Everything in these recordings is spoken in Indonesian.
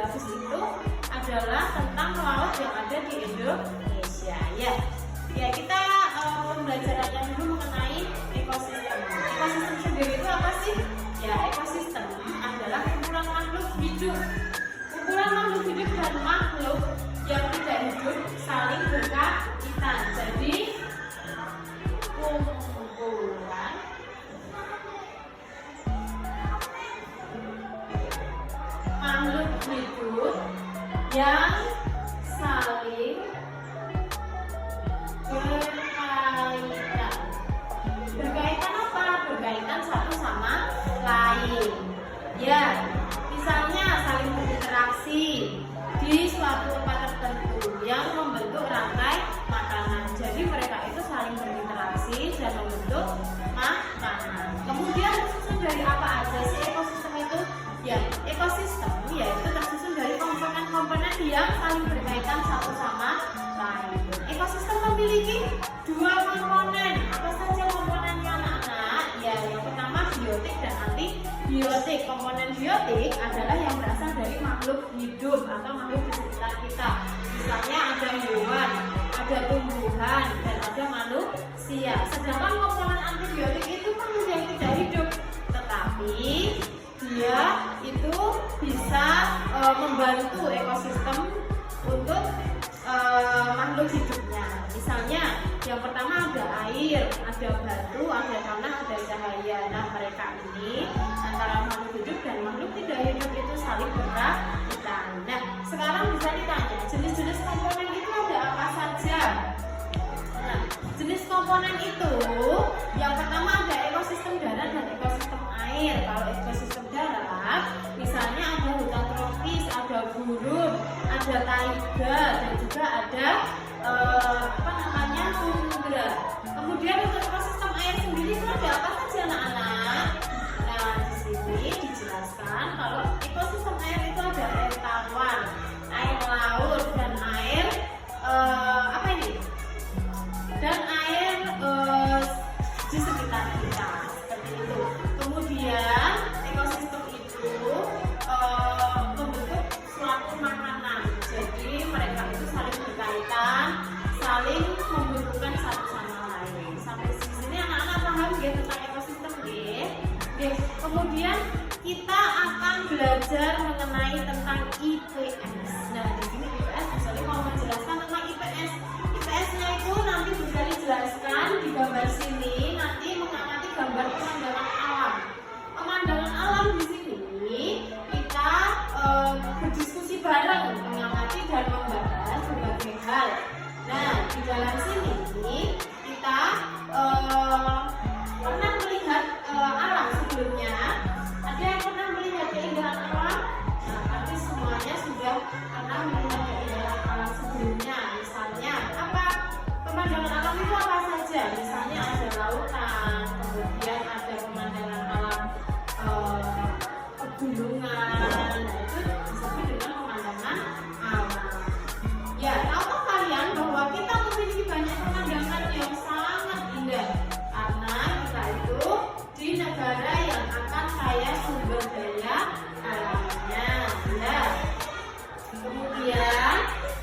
geografis itu adalah tentang laut yang ada di Indonesia. Ya kita pembelajaran yang dulu mengenai ekosistem. Ekosistem sendiri itu apa sih? Ya, ekosistem adalah kumpulan makhluk hidup. Kumpulan makhluk hidup dan makhluk yang tidak hidup saling berkaitan. Jadi kumpulan makhluk hidup yang saling berkaitan. Berkaitan apa? Berkaitan satu sama lain. Ya, misalnya saling berinteraksi di suatu tempat tertentu yang membentuk rantai makanan. Jadi mereka itu saling berinteraksi dan membentuk makanan. Kemudian tersusun dari apa aja sih ekosistem itu? Ya, ekosistem yaitu tersusun dari komponen-komponen yang saling berkaitan satu sama lain. Ekosistem memiliki dua komponen. Apa saja komponennya anak-anak? Ya, yang pertama biotik dan antibiotik. Komponen biotik adalah yang berasal dari makhluk hidup atau makhluk di sekitar kita. Misalnya ada hewan, ada tumbuhan, dan ada manusia. Sedangkan komponen antibiotik itu makhluk yang tidak hidup, tetapi dia itu bisa membantu ekosistem untuk makhluk hidupnya. Misalnya yang pertama ada air, ada batu, ada tanah, ada cahaya. Nah, mereka ini antara makhluk hidup dan makhluk tidak hidup itu saling berkaitan. Nah, sekarang bisa ditanya, jenis-jenis komponen itu ada apa saja? Nah, jenis komponen itu yang pertama ada ekosistem darat dan ekosistem air. Kalau ekosistem darat, misalnya ada hutan tropis, ada gurun, ada taiga, dan juga ada tundra. Kemudian untuk ekosistem air sendiri itu ada apa saja anak-anak? Nah, di sini dijelaskan kalau ekosistem air itu ada air tawar, air laut, dan air dan air di sekitar kita, seperti itu. Kemudian ekosistem itu membentuk suatu makanan. Jadi mereka itu saling berkaitan, saling membutuhkan satu sama lain. Sampai sini anak-anak paham ya tentang ekosistem ya? Oke. Kemudian kita akan belajar mengenai tentang IPS. Nah, di sini IPS misalnya mau menjelaskan tentang IPS. IPS-nya itu nanti bisa dijelaskan di gambar sini. Nanti mengamati gambar pemandangan alam. Pemandangan alam di sini kita berdiskusi bareng, mengamati dan membahas berbagai hal. Nah, di dalam sini kita pernah melihat alam sebelumnya. Ada yang pernah melihat keindahan alam? Nah, tapi semuanya sudah pernah melihat keindahan alam sebelumnya. Misalnya apa? Pemandangan alam itu apa saja? Misalnya ada lautan, kemudian ada pemandangan alam pegunungan. Nah, itu disebut dengan pemandangan alam. Ya, tahukah kalian bahwa kita memiliki banyak pemandangan yang sangat indah karena kita itu di negara yang akan kaya sumber daya alamnya. Ya. Kemudian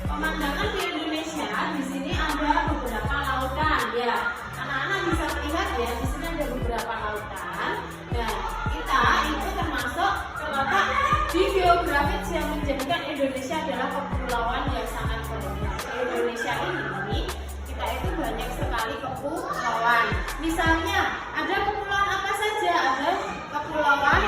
pemandangan di Indonesia di sini ada beberapa lautan. Ya, anak-anak bisa melihat ya di sini ada beberapa lautan. Nah, kita itu termasuk terletak di geografis yang menjadikan Indonesia adalah kepulauan yang sangat banyak. Di Indonesia ini kita itu banyak sekali kepulauan. Misalnya ada kepulauan apa saja? Ada kepulauan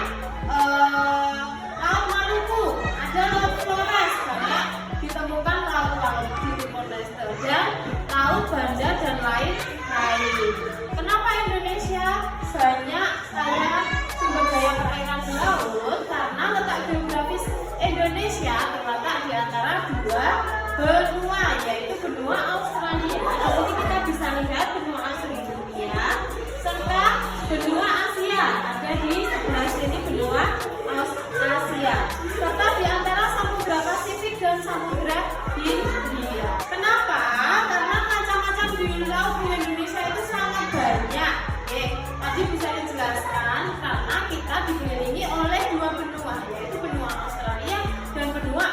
Laut Maluku, ada Laut Flores, banyak ditemukan laut-laut di Timor Leste, dan Laut Banda dan lain-lain. Kenapa Indonesia banyak kaya sumber daya perairan di laut? Karena letak geografis Indonesia terletak di antara dua benua, yaitu benua Australia. Di sini kita bisa lihat benua Australia serta benua Asia. Ada di sebelah sini benua Asia. Serta di antara Samudra Pasifik dan Samudra Hindia. Kenapa? Karena macam-macam di laut di Indonesia itu sangat banyak. Tadi bisa dijelaskan karena kita dikelilingi oleh dua benua, yaitu benua Australia dan benua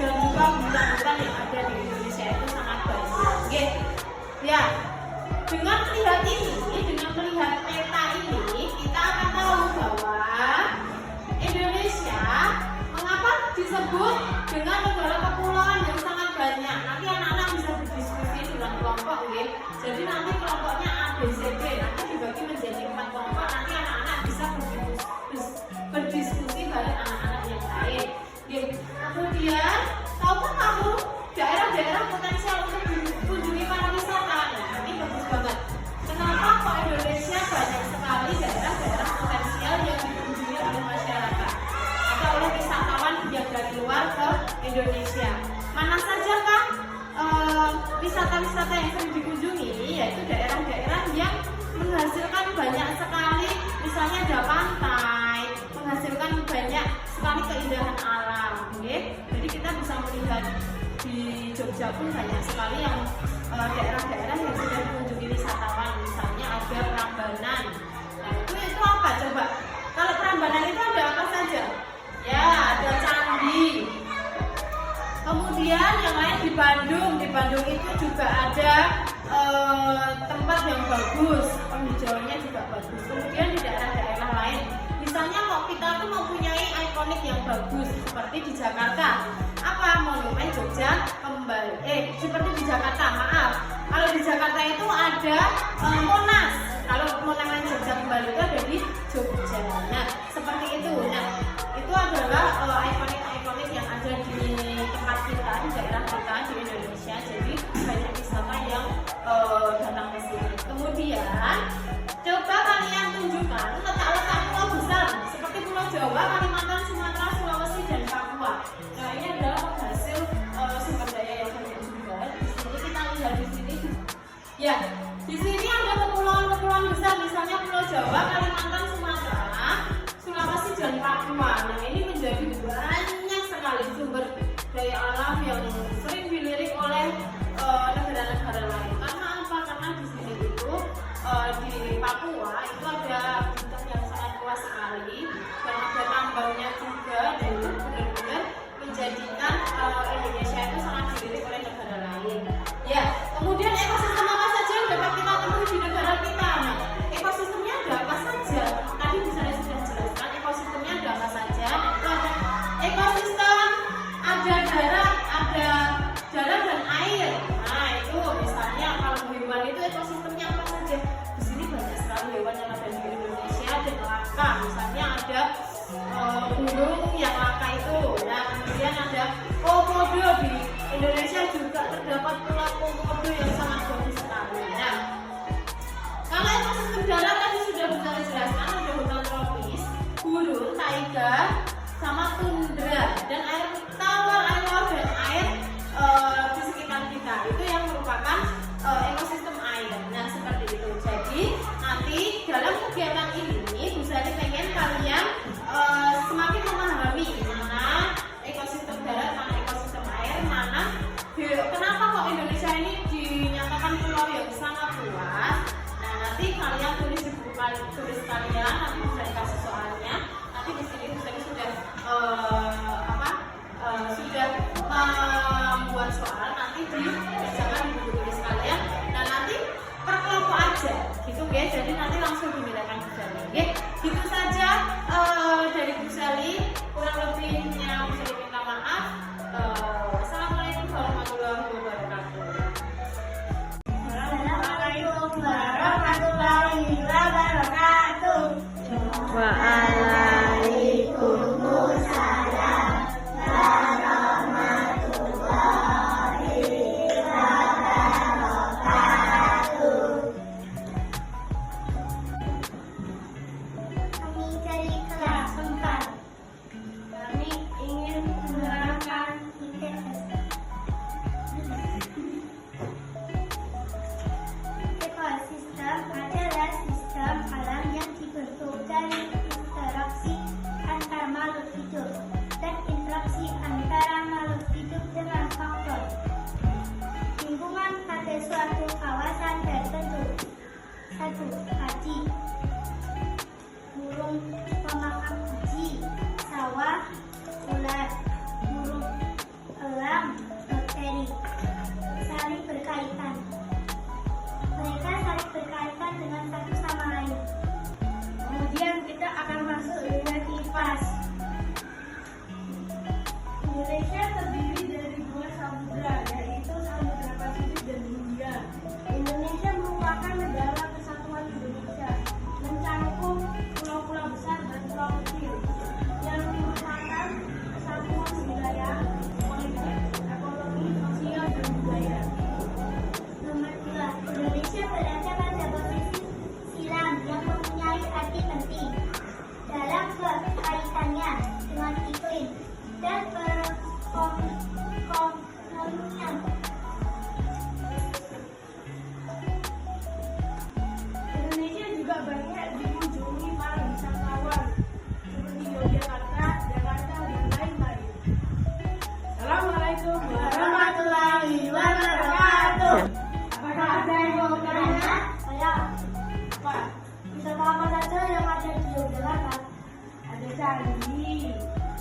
dan juga hutan-hutan yang ada di Indonesia itu sangat banyak. Oke, ya. Dengan melihat peta ini, kita akan tahu bahwa Indonesia mengapa disebut dengan negara kepulauan yang sangat banyak. Nanti anak-anak bisa berdiskusi dengan kelompok, oke? Jadi nanti kelompoknya A, B, C, D, nanti dibagi menjadi 4 kelompok. Nanti anak-anak bisa berdiskusi bareng anak-anak yang lain. Oke. Kemudian, tahukah kamu daerah-daerah potensial untuk dikunjungi pariwisata? Nah, ini bagus banget. Kenapa kok Indonesia banyak sekali daerah-daerah potensial yang dikunjungi oleh masyarakat atau oleh wisatawan yang dari luar ke Indonesia? Mana saja kah wisata-wisata yang sering dikunjungi? Yaitu daerah-daerah yang menghasilkan banyak sekali, misalnya ada pantai, menghasilkan banyak sekali keindahan alam. Okay? Jadi kita bisa melihat di Jogja pun banyak sekali yang daerah-daerah yang sudah dikunjungi wisatawan. Misalnya ada Prambanan. Nah itu apa coba? Kalau Prambanan itu ada apa saja? Ya ada candi. Kemudian yang lain di Bandung. Di Bandung itu juga ada tempat yang bagus, penghijauannya juga bagus. Kemudian di daerah-daerah lain, misalnya kok kita tuh mempunyai ikonik yang bagus seperti di Jakarta. Apa? Monumen Jogja Kembali. Seperti di Jakarta, maaf. Kalau di Jakarta itu ada Monas. Kalau Monumen Jogja Kembali itu ada di Jogja. Nah, seperti itu. Nah, itu adalah ikonik-ikonik yang ada di tempat kita, di daerah kita di Indonesia. Jadi banyak wisata yang datang ke sini. Kemudian, coba kalian tunjukkan letak-letak pulau besar seperti Pulau Jawa, Kalimantan, Sumatera, Sulawesi, dan Papua. Nah, ini adalah hasil sumber daya yang banyak juga. Di sini kita lihat di sini. Ya, di sini ada kepulauan-kepulauan besar, misalnya Pulau Jawa, Kalimantan, Sumatera, Sulawesi, dan Papua. Nah, ini menjadi banyak sekali sumber daya alam yang sering dilirik oleh negara-negara lain. Karena apa? Karena di sini itu di Papua itu ada hutan yang sangat luas sekali dan ada tambangnya juga, dan itu benar-benar menjadikan Indonesia itu sangat dilirik oleh negara lain. Ya, kemudian ekosistem apa saja yang dapat kita temui di negara kita? Nah, ekosistemnya ada apa saja? Tadi misalnya sudah jelaskan ekosistemnya ada apa saja. Itu ada ekosistem, ada darat dan air. Nah, itu misalnya kalau hewan itu ekosistemnya apa saja? Di sini banyak sekali hewan yang ada di Indonesia, dan laka. Misalnya ada burung yang laka itu. Nah, kemudian ada komodo. Di Indonesia juga terdapat pula komodo yang sangat bagus sekali. Nah, kalau ekosistem darat tadi sudah bisa dijelaskan, ada hutan tropis, gurun, taiga, sama tundra, dan air tawar, air laut, dan air di sekitar kita itu yang merupakan ekosistem air. Nah, seperti itu. Jadi nanti dalam kegiatan ini Bu Sari pengen kalian semakin memahami mana ekosistem darat, mana ekosistem air, mana kenapa kok Indonesia ini dinyatakan pulau yang sangat luas. Nah, nanti kalian tulis di buku tulis kalian, nanti bisa dikasih soalnya. Nanti di sini Bu Sari sudah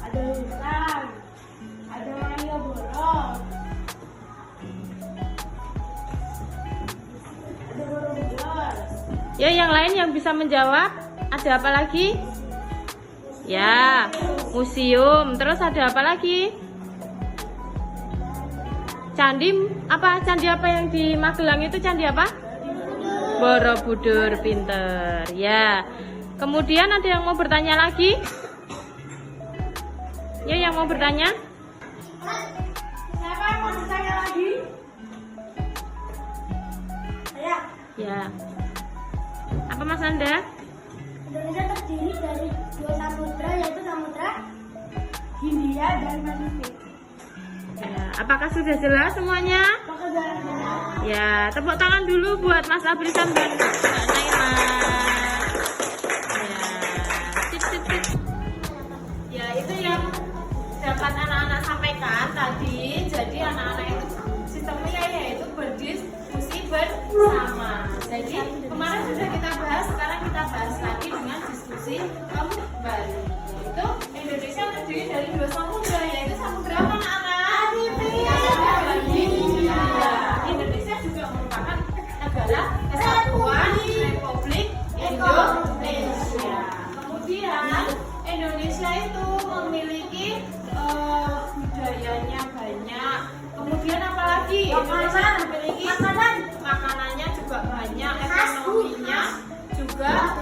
ada hutan, ada Malioboro, ada Borobudur. Ya, yang lain yang bisa menjawab, ada apa lagi? Ya, museum. Terus ada apa lagi? Candi apa? Candi apa yang di Magelang itu candi apa? Borobudur, pinter. Ya. Kemudian ada yang mau bertanya lagi? Ya, yang mau bertanya? Siapa yang mau bertanya lagi? Saya. Ya. Apa Mas Anda? Indonesia terdiri dari 2 samudra, yaitu Samudra Hindia dan Pasifik. Ya, apakah sudah jelas semuanya? Maka jalan-jalan. Ya, tepuk tangan dulu buat Mas Abrisan dan Mbak Naima. Ya, sip, sip, sip. Ya, itu yang dapat anak-anak sampaikan tadi. Jadi anak-anak itu sistemnya yaitu berdiskusi bersama. Jadi kemarin sudah kita bahas, sekarang kita bahas lagi dengan diskusi kembali. Itu Indonesia terdiri dari 2 samudra, yaitu samudra apa anak-anak? Indonesia juga merupakan negara kesatuan Republik Indonesia. Kemudian Indonesia itu memiliki budayanya banyak. Kemudian apalagi? Indonesia memiliki makanannya juga banyak, ekonominya juga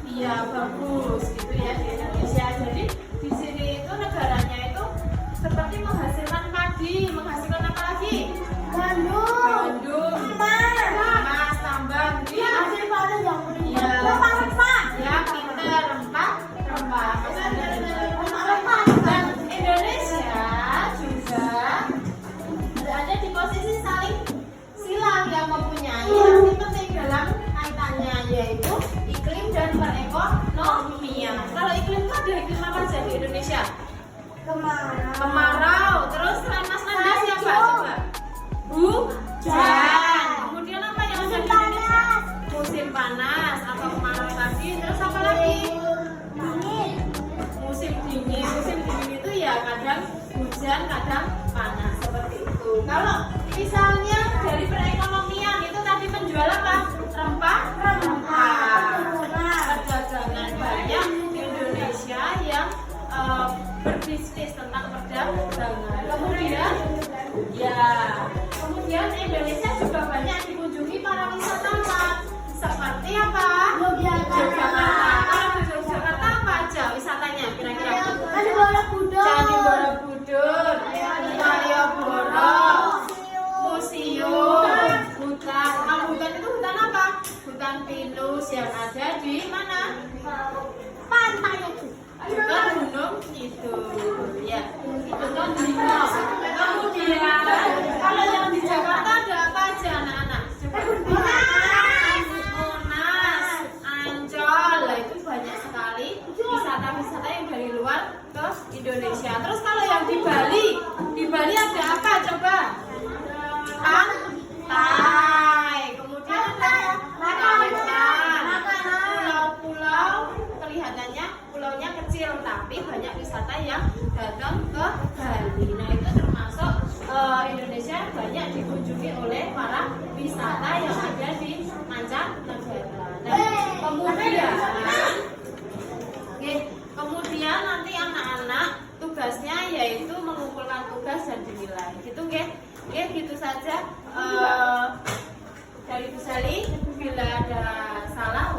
iya bagus gitu ya di Indonesia. Jadi di sini itu negaranya itu seperti menghasilkan padi, menghasilkan apa lagi? Gandum, emas, tambang, hasil panen yang rempah, ya kita rempah. Dan Indonesia juga berada di posisi saling silang yang mempunyai arti penting dalam kaitannya, yaitu iklim dan perekonomian. Kalau iklim itu ada iklim apa aja di Indonesia? Kemarau. Terus selain Mas Nanda siapa coba? Hujan. Kemudian apa yang ada di Indonesia? Musim panas atau kemarau tadi. Terus apa lagi? Musim dingin. Musim dingin itu ya kadang hujan, kadang panas seperti itu. Kalau misalnya dari perekonomian itu tadi menjual apa? Rempah. Perdagangan banyak di Indonesia yang berbisnis tentang perdagangan. Kemudian Indonesia juga banyak dikunjungi para wisatawan. Seperti apa? Yogyakarta. Kalau di Yogyakarta apa aja wisatanya kira-kira? Candi Borobudur, Malioboro, museum, hutan. Kalau hutan itu hutan apa? Hutan pinus yang ada di mana? Pantai itu. Bukan Gunung Kidul, ya. Itu kan Gunung. Kemudian kalau yang di Jakarta ada apa aja anak-anak? Monas, Ancol, lah itu banyak sekali wisata-wisata yang dari luar ke Indonesia. Terus kalau yang di Bali ada apa coba? Pantai. Kemudian ada pulau-pulau, kelihatannya pulaunya kecil tapi banyak wisata yang datang ke Bali. Nah itu termasuk Indonesia banyak dikunjungi oleh para wisata yang ada di mancanegara. Nah kemudian nanti anak-anak tugasnya yaitu mengumpulkan tugas dan dinilai. Gitu nggih? Nggih gitu saja dari Bu Sali. Bila ada salah